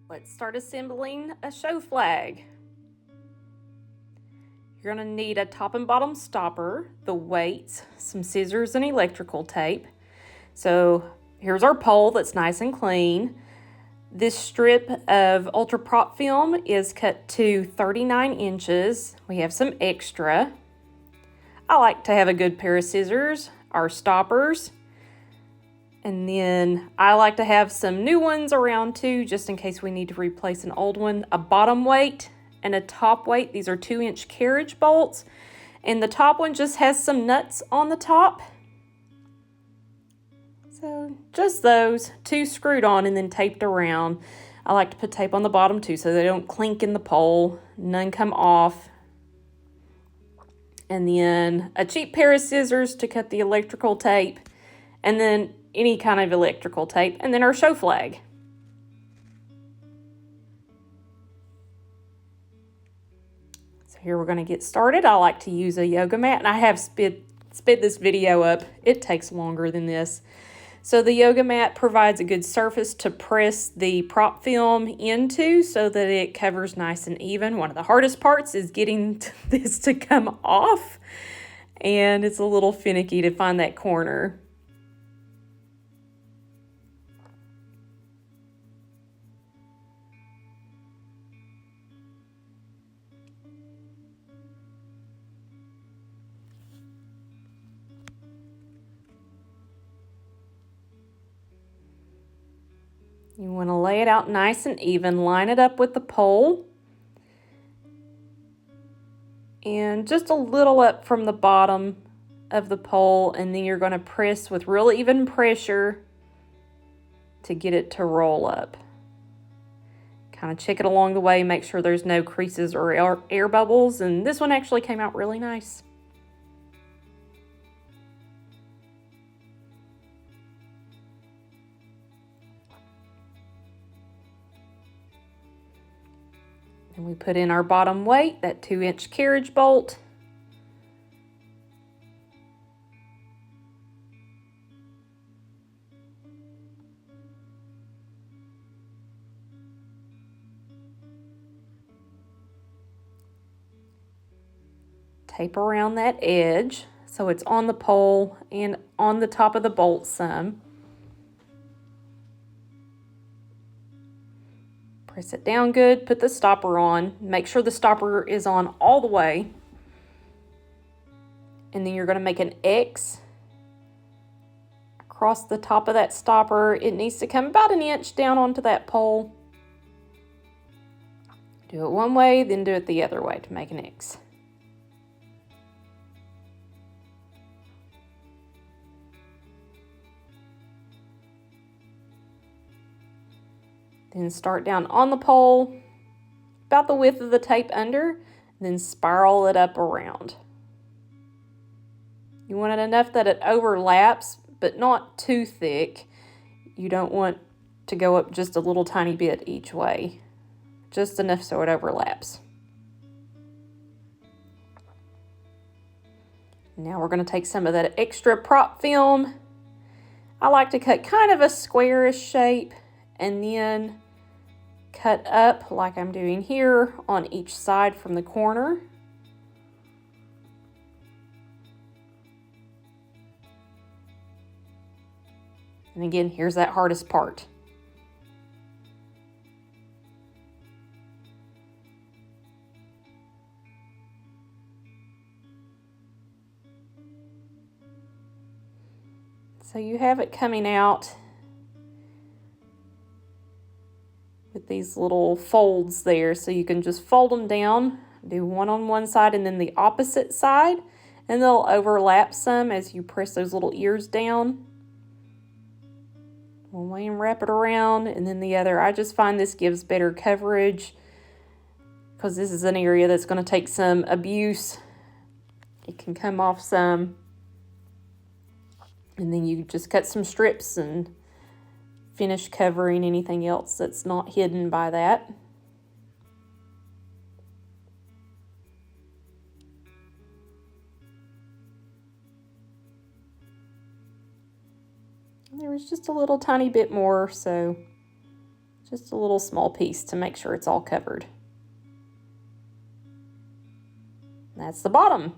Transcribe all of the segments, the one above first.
Let's start assembling a show flag. You're going to need a top and bottom stopper, the weights, some scissors, and electrical tape. So here's our pole that's nice and clean. This strip of ultra prop film is cut to 39 inches. We have some extra. I like to have a good pair of scissors, our stoppers, and then I like to have some new ones around too, just in case we need to replace an old one. A bottom weight and a top weight. These are 2-inch carriage bolts, and the top one just has some nuts on the top. So just those, 2 screwed on and then taped around. I like to put tape on the bottom too so they don't clink in the pole, none come off. And then a cheap pair of scissors to cut the electrical tape, and then any kind of electrical tape, and then our show flag. So here we're going to get started. I like to use a yoga mat, and I have sped this video up. It takes longer than this. So the yoga mat provides a good surface to press the prop film into so that it covers nice and even. One of the hardest parts is getting this to come off, and it's a little finicky to find that corner. You want to lay it out nice and even, line it up with the pole, and just a little up from the bottom of the pole, and then you're going to press with real even pressure to get it to roll up. Kind of check it along the way, make sure there's no creases or air bubbles, and this one actually came out really nice. And we put in our bottom weight, that 2-inch carriage bolt. Tape around that edge so it's on the pole and on the top of the bolt some. Press it down good, put the stopper on. Make sure the stopper is on all the way. And then you're going to make an X across the top of that stopper. It needs to come about 1 inch down onto that pole. Do it one way, then do it the other way to make an X. Then start down on the pole, about the width of the tape under, then spiral it up around. You want it enough that it overlaps, but not too thick. You don't want to go up just a little tiny bit each way, just enough so it overlaps. Now we're going to take some of that extra prop film. I like to cut kind of a squarish shape, and then cut up like I'm doing here on each side from the corner. And again, here's that hardest part. So you have it coming out with these little folds there, so you can just fold them down, do one on one side and then the opposite side, and they'll overlap some as you press those little ears down. One way and wrap it around, and then the other. I just find this gives better coverage because this is an area that's going to take some abuse. It can come off some, and then you just cut some strips and finish covering anything else that's not hidden by that. There was just a little tiny bit more, so Just a little small piece to make sure it's all covered. That's the bottom.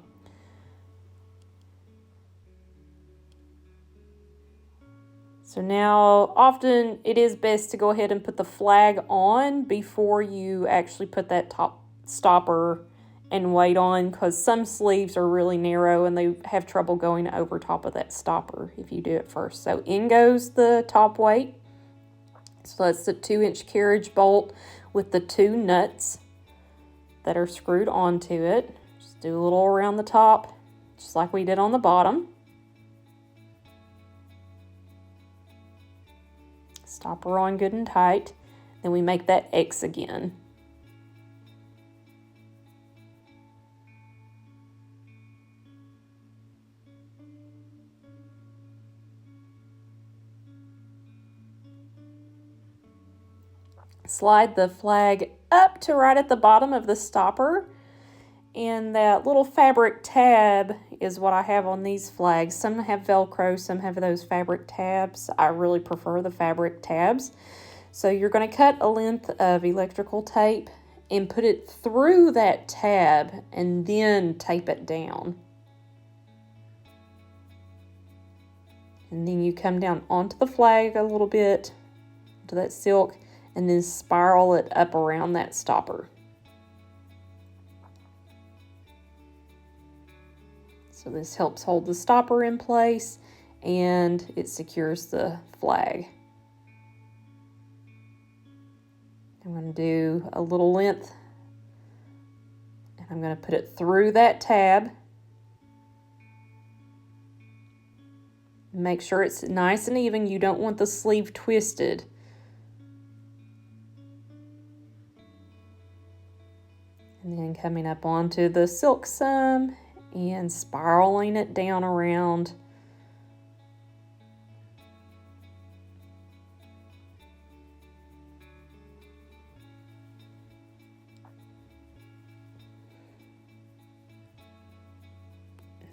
So now, often it is best to go ahead and put the flag on before you actually put that top stopper and weight on, because some sleeves are really narrow and they have trouble going over top of that stopper if you do it first. So in goes the top weight. So that's the 2-inch carriage bolt with the 2 nuts that are screwed onto it. Just do a little around the top, just like we did on the bottom. Stopper on good and tight. Then we make that X again. Slide the flag up to right at the bottom of the stopper, and that little fabric tab is what I have on these flags. Some have Velcro, some have those fabric tabs. I really prefer the fabric tabs. So you're going to cut a length of electrical tape and put it through that tab and then tape it down. And then you come down onto the flag a little bit, to that silk, and then spiral it up around that stopper. So this helps hold the stopper in place and it secures the flag. I'm going to do a little length and I'm going to put it through that tab. Make sure it's nice and even. You don't want the sleeve twisted. And then coming up onto the silk some and spiraling it down around.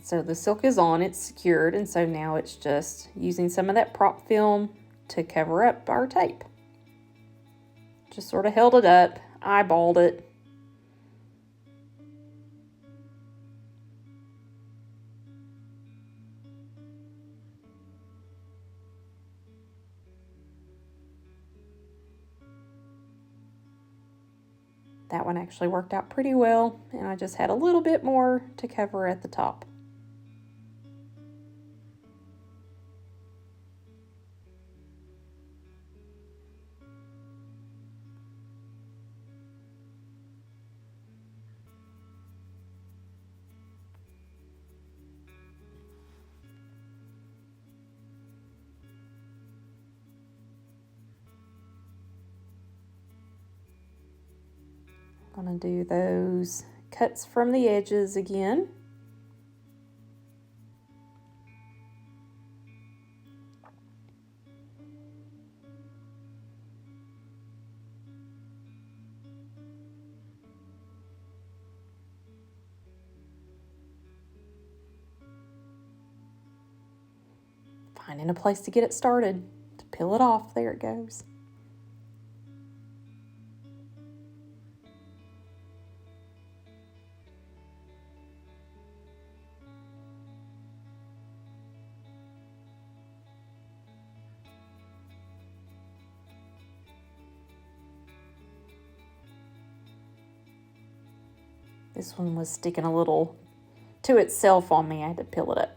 So the silk is on, it's secured, and so now it's just using some of that prop film to cover up our tape. Just sort of held it up, eyeballed it. That one actually worked out pretty well, and I just had a little bit more to cover at the top. I'm going to do those cuts from the edges again. Finding a place to get it started, to peel it off. There it goes. This one was sticking a little to itself on me. I had to peel it up.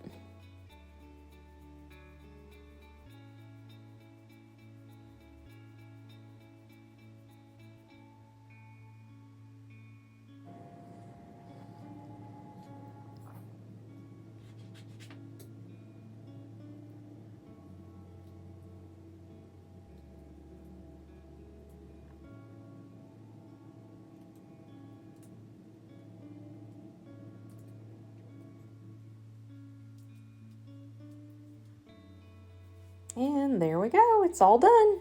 And there we go, it's all done.